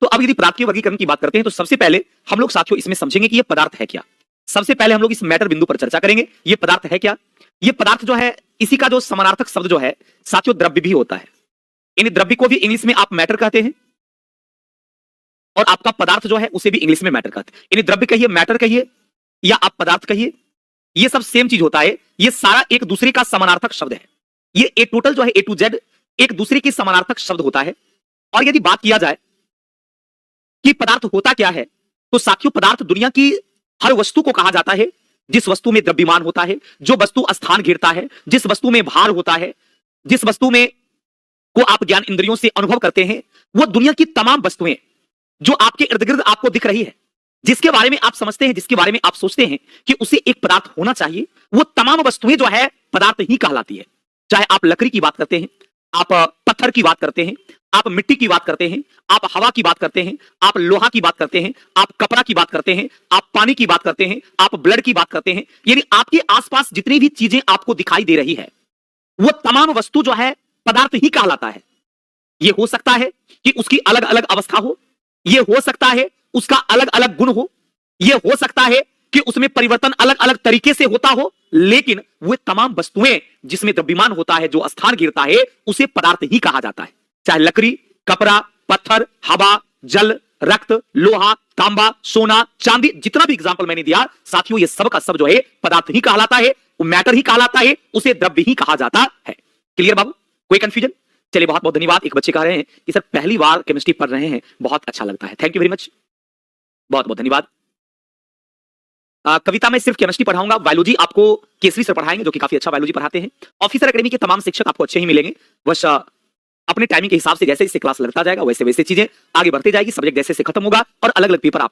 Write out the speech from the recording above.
तो अब यदि पदार्थ के वर्गीकरण की बात करते हैं तो सबसे पहले हम लोग साथियों इसमें समझेंगे कि यह पदार्थ है क्या। सबसे पहले हम लोग इस मैटर बिंदु पर चर्चा करेंगे, यह पदार्थ है क्या। यह पदार्थ जो है, इसी का जो समानार्थक शब्द जो है साथियों द्रव्य भी होता है। इन द्रव्य को भी इंग्लिश में आप मैटर कहते हैं और आपका पदार्थ जो है उसे भी इंग्लिश में मैटर कहते हैं। इन द्रव्य कहिए, मैटर कहिए या आप पदार्थ कहिए, ये सब सेम चीज होता है। ये सारा एक दूसरे का समानार्थक शब्द है। ये ए टोटल जो है, ए टू जेड एक दूसरे के समानार्थक शब्द होता है। और यदि बात किया जाए कि पदार्थ होता क्या है, तो साथियों पदार्थ दुनिया की हर वस्तु को कहा जाता है जिस वस्तु में द्रव्यमान होता है, जो वस्तु स्थान घेरता है, जिस वस्तु में भार होता है, जिस वस्तु में को आप ज्ञान इंद्रियों से अनुभव करते हैं, वो दुनिया की तमाम वस्तुएं जो आपके इर्द गिर्द आपको दिख रही है, जिसके बारे में आप समझते हैं, जिसके बारे में आप सोचते हैं कि उसे एक पदार्थ होना चाहिए, वो तमाम वस्तुएं जो है पदार्थ ही कहलाती है। चाहे आप लकड़ी की बात करते हैं, आप पत्थर की बात करते हैं, आप मिट्टी की बात करते हैं, आप हवा की बात करते हैं, आप लोहा की बात करते हैं, आप कपड़ा की बात करते हैं, आप पानी की बात करते हैं, आप ब्लड की बात करते हैं, यानी आपके आसपास जितनी भी चीजें आपको दिखाई दे रही है वो तमाम वस्तु जो है पदार्थ ही कहलाता है। यह हो सकता है कि उसकी अलग अलग अवस्था हो, यह हो सकता है उसका अलग अलग गुण हो, यह हो सकता है कि उसमें परिवर्तन अलग अलग तरीके से होता हो, लेकिन वे तमाम वस्तुएं जिसमें द्रव्यमान होता है, जो स्थान घेरता है, उसे पदार्थ ही कहा जाता है। चाहे लकड़ी, कपड़ा, पत्थर, हवा, जल, रक्त, लोहा, तांबा, सोना, चांदी, जितना भी एग्जाम्पल मैंने दिया साथियों, ये सब का सब जो है पदार्थ ही कहलाता है, वो मैटर ही कहलाता है, उसे द्रव्य ही कहा जाता है। क्लियर बाबू, कोई कंफ्यूजन? चलिए बहुत बहुत धन्यवाद। एक बच्चे कह रहे हैं कि सर पहली बार केमिस्ट्री पढ़ रहे हैं, बहुत अच्छा लगता है। थैंक यू वेरी मच, बहुत बहुत धन्यवाद। कविता में सिर्फ केमिस्ट्री पढ़ाऊंगा, बायोलॉजी आपको केसरी सर पढ़ाएंगे जो कि काफी अच्छा बायोलॉजी पढ़ाते हैं। ऑफिसर एकेडमी के तमाम शिक्षक आपको अच्छे ही मिलेंगे, बस अपने टाइमिंग के हिसाब से जैसे इससे क्लास लगता जाएगा वैसे वैसे चीजें आगे बढ़ती जाएगी, सब्जेक्ट जैसे से खत्म होगा और अलग अलग पेपर आप